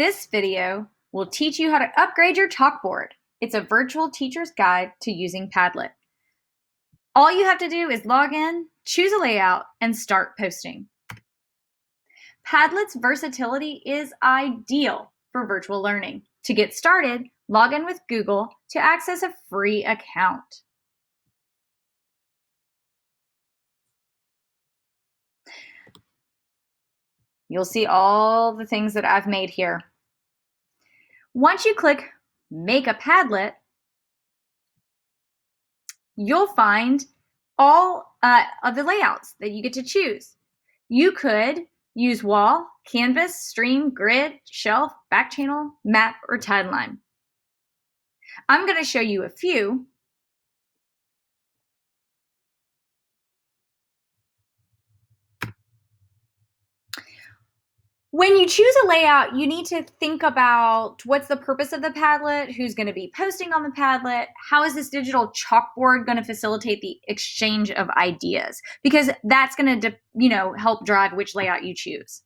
This video will teach you how to upgrade your chalkboard. It's a virtual teacher's guide to using Padlet. All you have to do is log in, choose a layout, and start posting. Padlet's versatility is ideal for virtual learning. To get started, log in with Google to access a free account. You'll see all the things that I've made here. Once you click Make a Padlet, you'll find all of the layouts that you get to choose. You could use wall, canvas, stream, grid, shelf, back channel, map, or timeline. I'm going to show you a few. When you choose a layout, you need to think about what's the purpose of the Padlet, who's going to be posting on the Padlet, how is this digital chalkboard going to facilitate the exchange of ideas, because that's going to help drive which layout you choose.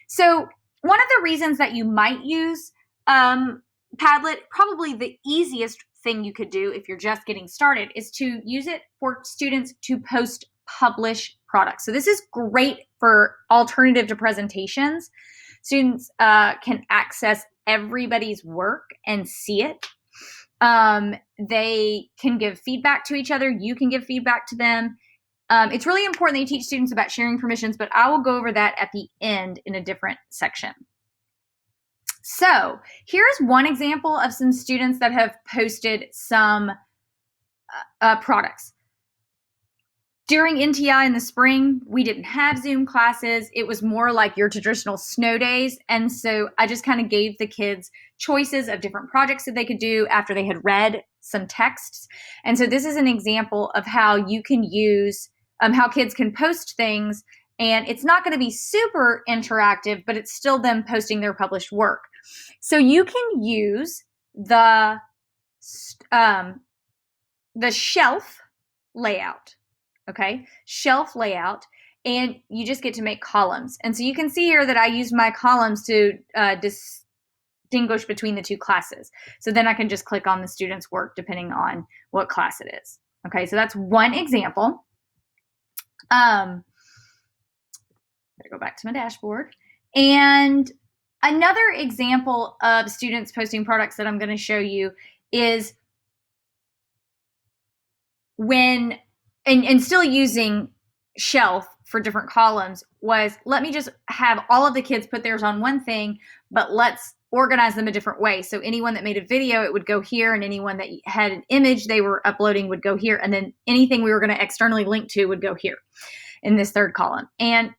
So one of the reasons that you might use Padlet, probably the easiest thing you could do if you're just getting started, is to use it for students to post publish products. So this is great for alternative to presentations. Students can access everybody's work and see it. They can give feedback to each other. You can give feedback to them. It's really important that you teach students about sharing permissions, but I will go over that at the end in a different section. So here's one example of some students that have posted some products. During NTI in the spring, we didn't have Zoom classes. It was more like your traditional snow days. And so I just kind of gave the kids choices of different projects that they could do after they had read some texts. And so this is an example of how you can use, how kids can post things. And it's not going to be super interactive, but it's still them posting their published work. So you can use the shelf layout. Okay, shelf layout, and you just get to make columns. And so you can see here that I used my columns to distinguish between the two classes. So then I can just click on the student's work depending on what class it is. Okay, so that's one example. Better go back to my dashboard. And another example of students posting products that I'm going to show you is when and still using shelf for different columns was, let me just have all of the kids put theirs on one thing, but let's organize them a different way. So anyone that made a video, it would go here, and anyone that had an image they were uploading would go here, and then anything we were going to externally link to would go here in this third column. And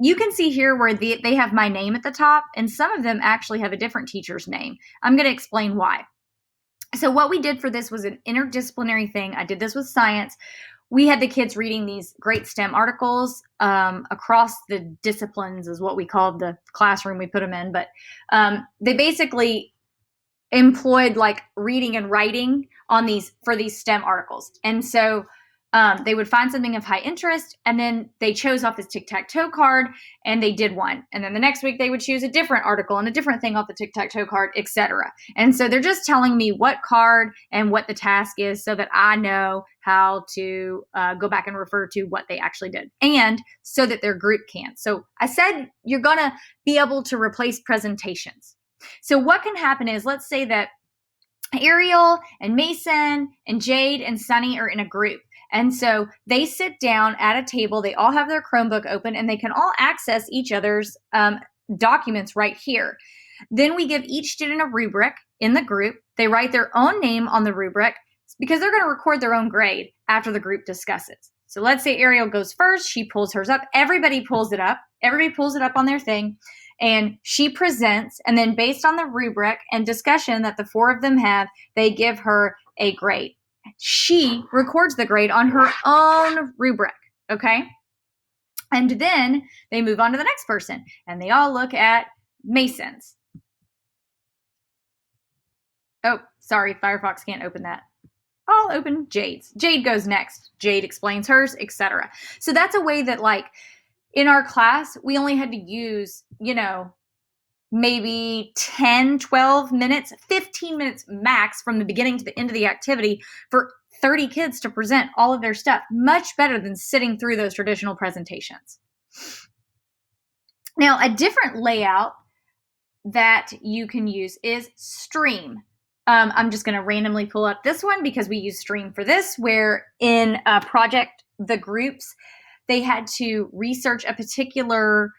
you can see here where they have my name at the top, and some of them actually have a different teacher's name. I'm going to explain why. So what we did for this was an interdisciplinary thing. I did this with science. We had the kids reading these great STEM articles across the disciplines is what we called the classroom we put them in. But they basically employed like reading and writing on for these STEM articles. And so they would find something of high interest, and then they chose off this tic-tac-toe card, and they did one. And then the next week they would choose a different article and a different thing off the tic-tac-toe card, etc. And so they're just telling me what card and what the task is so that I know how to go back and refer to what they actually did, and so that their group can. So I said you're going to be able to replace presentations. So what can happen is, let's say that Ariel and Mason and Jade and Sunny are in a group. And so they sit down at a table, they all have their Chromebook open, and they can all access each other's documents right here. Then we give each student a rubric in the group. They write their own name on the rubric because they're going to record their own grade after the group discusses. So let's say Ariel goes first, she pulls hers up, everybody pulls it up on their thing, and she presents, and then based on the rubric and discussion that the four of them have, they give her a grade. She records the grade on her own rubric, okay? And then they move on to the next person, and they all look at Mason's. Oh, sorry, Firefox can't open that. I'll open Jade's. Jade goes next. Jade explains hers, etc. So that's a way that, like, in our class, we only had to use, maybe 10, 12 minutes, 15 minutes max from the beginning to the end of the activity for 30 kids to present all of their stuff. Much better than sitting through those traditional presentations. Now, a different layout that you can use is Stream. I'm just going to randomly pull up this one because we use Stream for this, where in a project, the groups, they had to research a particular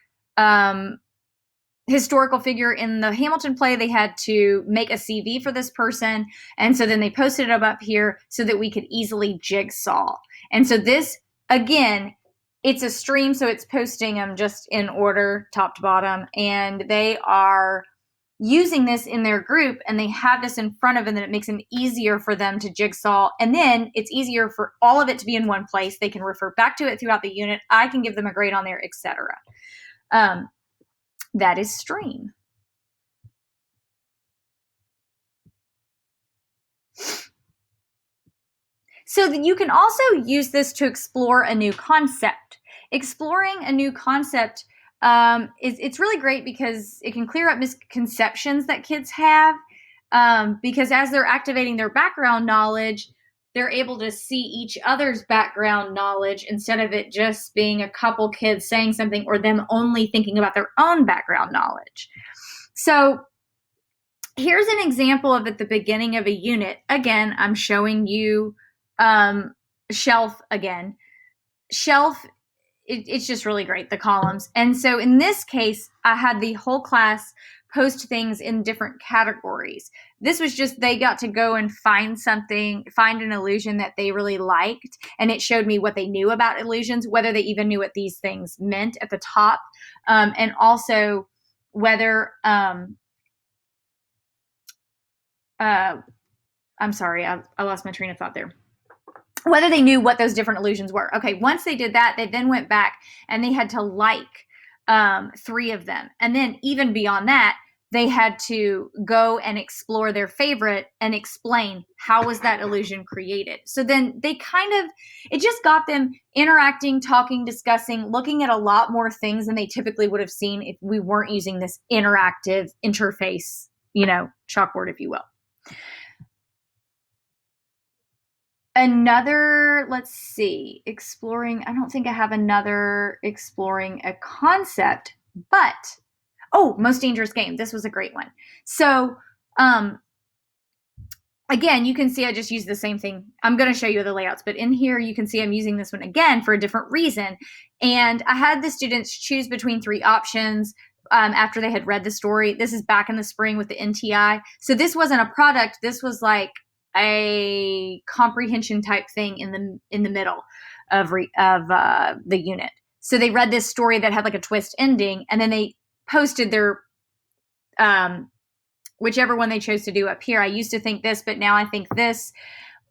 historical figure in the Hamilton play. They had to make a CV for this person. And so then they posted it up here so that we could easily jigsaw. And so this, again, it's a stream, so it's posting them just in order, top to bottom. And they are using this in their group, and they have this in front of them, and it makes it easier for them to jigsaw. And then it's easier for all of it to be in one place. They can refer back to it throughout the unit. I can give them a grade on there, etc. That is Stream. So that you can also use this to explore a new concept. Exploring a new concept it's really great because it can clear up misconceptions that kids have, because as they're activating their background knowledge, they're able to see each other's background knowledge instead of it just being a couple kids saying something or them only thinking about their own background knowledge. So here's an example of at the beginning of a unit. Again, I'm showing you Shelf again. Shelf, it's just really great, the columns. And so in this case, I had the whole class post things in different categories. This was just, they got to go and find an illusion that they really liked. And it showed me what they knew about illusions, whether they even knew what these things meant at the top. And also whether, I'm sorry, I lost my train of thought there. Whether they knew what those different illusions were. Okay, once they did that, they then went back and they had to like 3 of them. And then even beyond that, they had to go and explore their favorite and explain how was that illusion created. So then they it just got them interacting, talking, discussing, looking at a lot more things than they typically would have seen if we weren't using this interactive interface, chalkboard, if you will. Another, let's see, exploring, I don't think I have another exploring a concept, but, Most Dangerous Game. This was a great one. So, again, you can see I just used the same thing. I'm going to show you the layouts, but in here you can see I'm using this one again for a different reason. And I had the students choose between 3 options after they had read the story. This is back in the spring with the NTI. So this wasn't a product. This was like a comprehension type thing in the middle of the unit. So they read this story that had like a twist ending, and then they posted their whichever one they chose to do up here. I used to think this, but now I think this,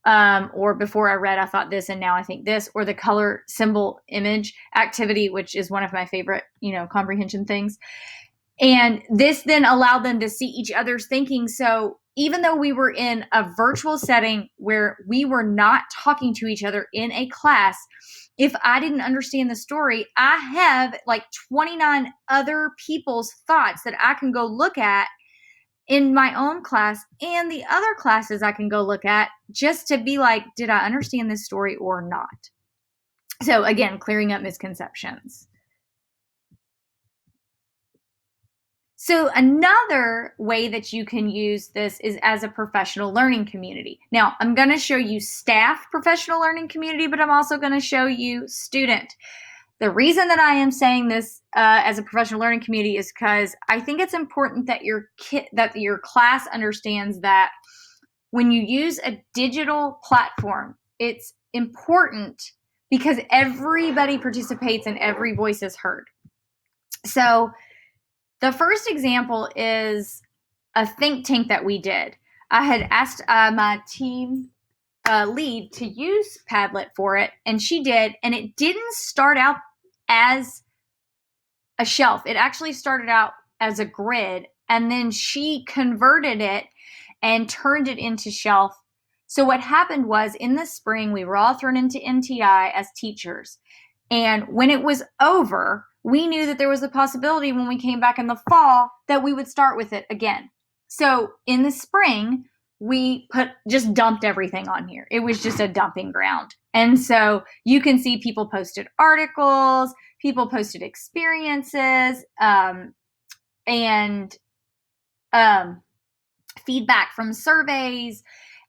or before I read, I thought this, and now I think this, or the color symbol image activity, which is one of my favorite, comprehension things. And this then allowed them to see each other's thinking. So even though we were in a virtual setting where we were not talking to each other in a class, if I didn't understand the story, I have like 29 other people's thoughts that I can go look at in my own class and the other classes I can go look at just to be like, did I understand this story or not? So again, clearing up misconceptions. So another way that you can use this is as a professional learning community. Now, I'm going to show you staff professional learning community, but I'm also going to show you student. The reason that I am saying this as a professional learning community is because I think it's important that your class understands that when you use a digital platform, it's important because everybody participates and every voice is heard. So the first example is a think tank that we did. I had asked my team lead to use Padlet for it, and she did, and it didn't start out as a shelf. It actually started out as a grid, and then she converted it and turned it into shelf. So what happened was in the spring, we were all thrown into NTI as teachers. And when it was over, we knew that there was a possibility when we came back in the fall that we would start with it again. So in the spring, we just dumped everything on here. It was just a dumping ground. And so you can see people posted articles, people posted experiences, and feedback from surveys.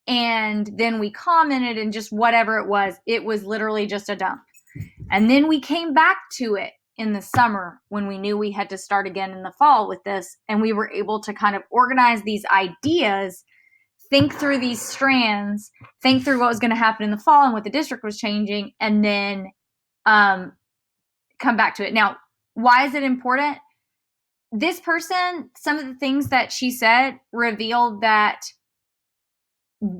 And then we commented and just whatever it was literally just a dump. And then we came back to it in the summer when we knew we had to start again in the fall with this. And we were able to kind of organize these ideas, think through these strands, think through what was going to happen in the fall and what the district was changing, and then come back to it. Now, why is it important? This person, some of the things that she said revealed that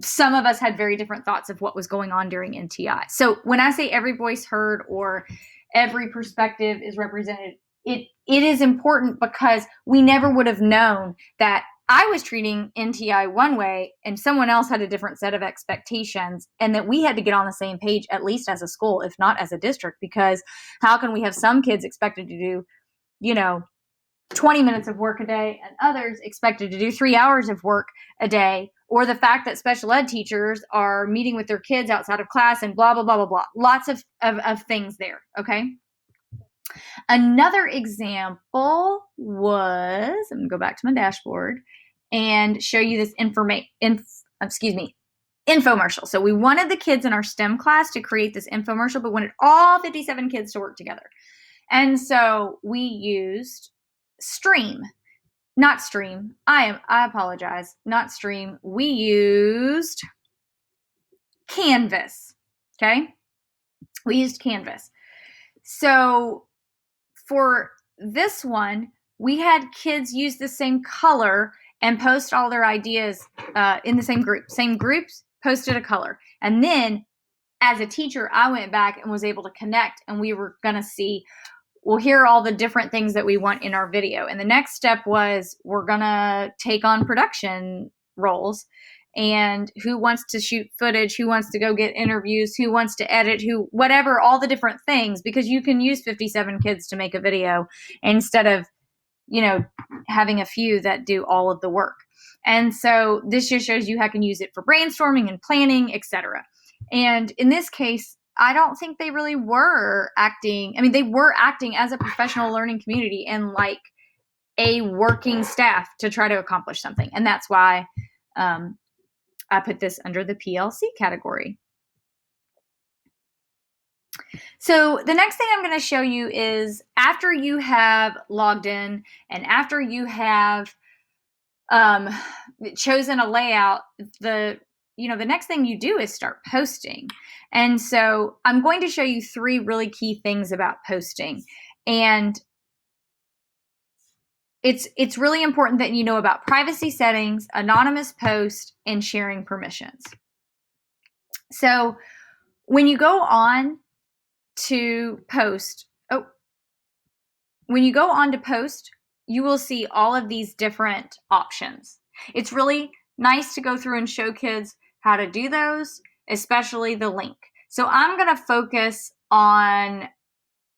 some of us had very different thoughts of what was going on during NTI. So when I say every voice heard or every perspective is represented, it is important because we never would have known that I was treating NTI one way and someone else had a different set of expectations, and that we had to get on the same page, at least as a school, if not as a district, because how can we have some kids expected to do, 20 minutes of work a day and others expected to do 3 hours of work a day, or the fact that special ed teachers are meeting with their kids outside of class and blah, blah, blah, blah, blah. Lots of things there, okay? Another example was, I'm going to go back to my dashboard and show you this infomercial. So we wanted the kids in our STEM class to create this infomercial, but wanted all 57 kids to work together. And so we used not Stream. I apologize. Not Stream. We used Canvas. Okay. We used Canvas. So for this one, we had kids use the same color and post all their ideas in the same group. Same groups posted a color. And then as a teacher, I went back and was able to connect, and we were going to see, well, here are all the different things that we want in our video. And the next step was, we're going to take on production roles, and who wants to shoot footage, who wants to go get interviews, who wants to edit, whatever, all the different things, because you can use 57 kids to make a video instead of, having a few that do all of the work. And so this just shows you how you can use it for brainstorming and planning, etc. And in this case, I don't think they really were acting. I mean, they were acting as a professional learning community and like a working staff to try to accomplish something. And that's why I put this under the PLC category. So the next thing I'm going to show you is, after you have logged in and after you have chosen a layout, the next thing you do is start posting. And so I'm going to show you 3 really key things about posting. And it's really important that you know about privacy settings, anonymous post, and sharing permissions. So when you go on to post, you will see all of these different options. It's really nice to go through and show kids how to do those, especially the link. So I'm going to focus on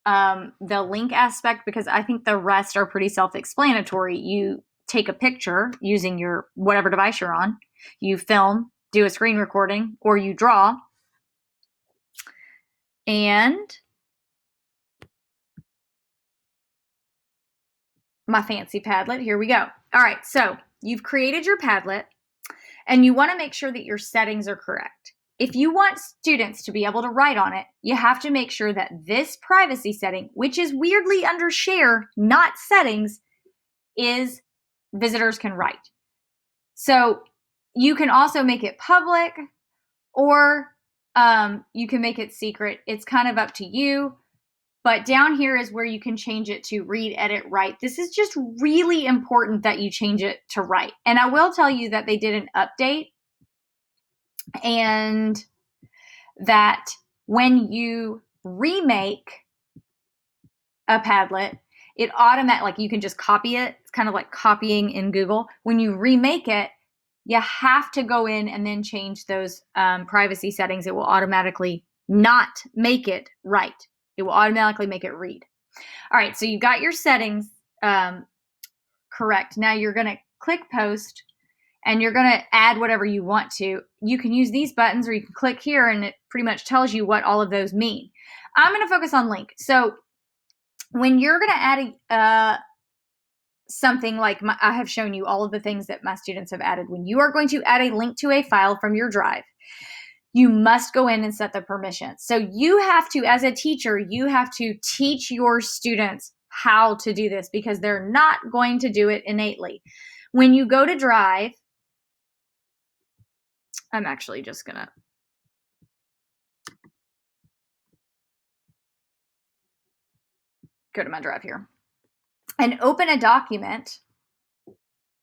the link aspect because I think the rest are pretty self-explanatory. You take a picture using your whatever device you're on, you film, do a screen recording, or you draw, and my fancy Padlet, here we go. All right, so you've created your Padlet, and you want to make sure that your settings are correct. If you want students to be able to write on it, you have to make sure that this privacy setting, which is weirdly under share, not settings, is visitors can write. So you can also make it public, or you can make it secret. It's kind of up to you. But down here is where you can change it to read, edit, write. This is just really important that you change it to write. And I will tell you that they did an update, and that when you remake a Padlet, it automatically, you can just copy it. It's kind of like copying in Google. When you remake it, you have to go in and then change those privacy settings. It will automatically not make it write. It will automatically make it read. All right, so you got your settings correct. Now you're going to click post and you're going to add whatever you want to. You can use these buttons or you can click here and it pretty much tells you what all of those mean. I'm going to focus on link. So when you're going to add something like I have shown you all of the things that my students have added. When you are going to add a link to a file from your drive, you must go in and set the permissions. So you have to, as a teacher, you have to teach your students how to do this because they're not going to do it innately. When you go to Drive, I'm actually just going to go to my Drive here and open a document.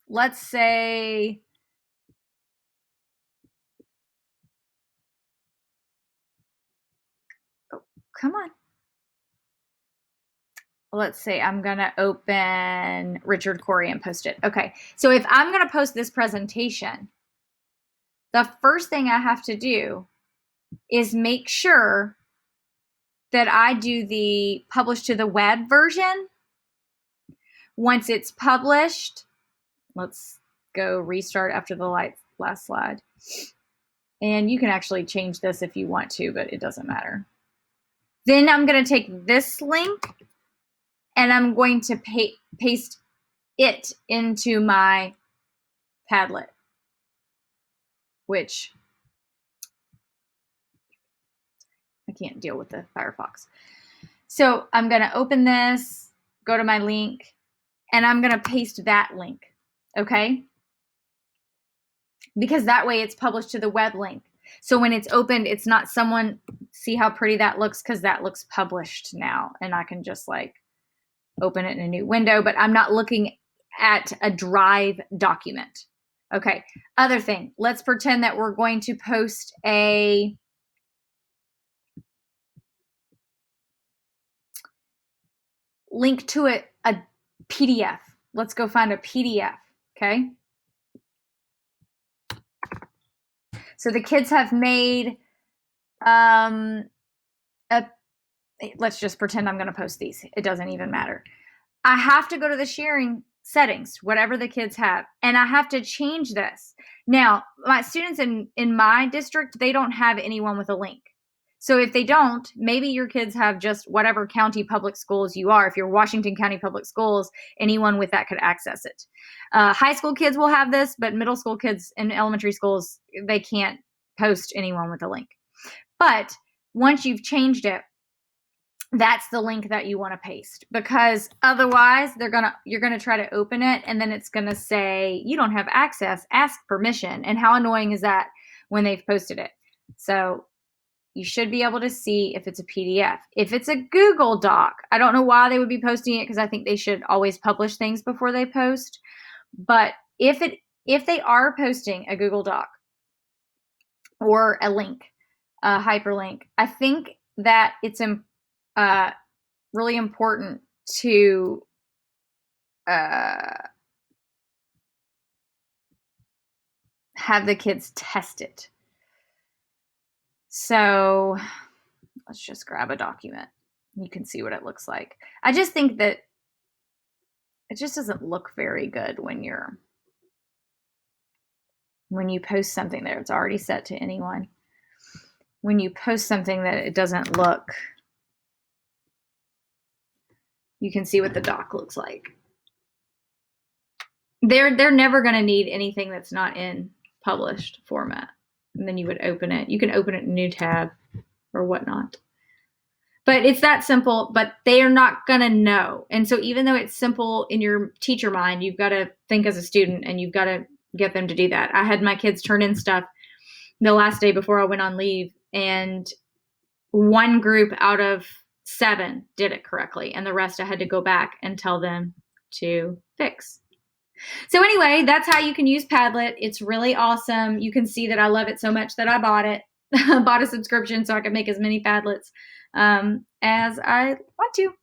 Let's say, oh, come on. Let's say I'm going to open Richard Corey and post it. Okay, so if I'm going to post this presentation, the first thing I have to do is make sure that I do the publish to the web version. Once it's published, let's go restart after the last slide. And you can actually change this if you want to, but it doesn't matter. Then I'm going to take this link and I'm going to paste it into my Padlet, which I can't deal with the Firefox. So I'm going to open this, go to my link, and I'm going to paste that link, okay? Because that way it's published to the web link. So when it's opened, it's not someone, see how pretty that looks? Because that looks published now. And I can just like open it in a new window, but I'm not looking at a Drive document. Okay, other thing, let's pretend that we're going to post a link to a PDF. Let's go find a PDF, okay? So the kids have made let's just pretend I'm going to post these. It doesn't even matter. I have to go to the sharing settings, whatever the kids have, and I have to change this. Now, my students in my district, they don't have anyone with a link. So if they don't, maybe your kids have just whatever county public schools you are. If you're Washington County Public Schools, anyone with that could access it. High school kids will have this, but middle school kids and elementary schools, they can't post anyone with a link. But once you've changed it, that's the link that you want to paste, because otherwise you're gonna try to open it and then it's gonna say you don't have access, ask permission. And how annoying is that when they've posted it? So you should be able to see if it's a PDF. If it's a Google Doc, I don't know why they would be posting it, because I think they should always publish things before they post. But if they are posting a Google Doc or a link, a hyperlink, I think that it's really important to have the kids test it. So let's just grab a document. You can see what it looks like. I just think that it just doesn't look very good when you post something there. It's already set to anyone. When you post something that it doesn't look, you can see what the doc looks like. They're never going to need anything that's not in published format. And then you would open it. You can open it in a new tab or whatnot. But it's that simple, but they are not going to know. And so even though it's simple in your teacher mind, you've got to think as a student and you've got to get them to do that. I had my kids turn in stuff the last day before I went on leave, and one group out of 7 did it correctly, and the rest I had to go back and tell them to fix. So anyway, that's how you can use Padlet. It's really awesome. You can see that I love it so much that I bought it. I bought a subscription so I could make as many Padlets as I want to.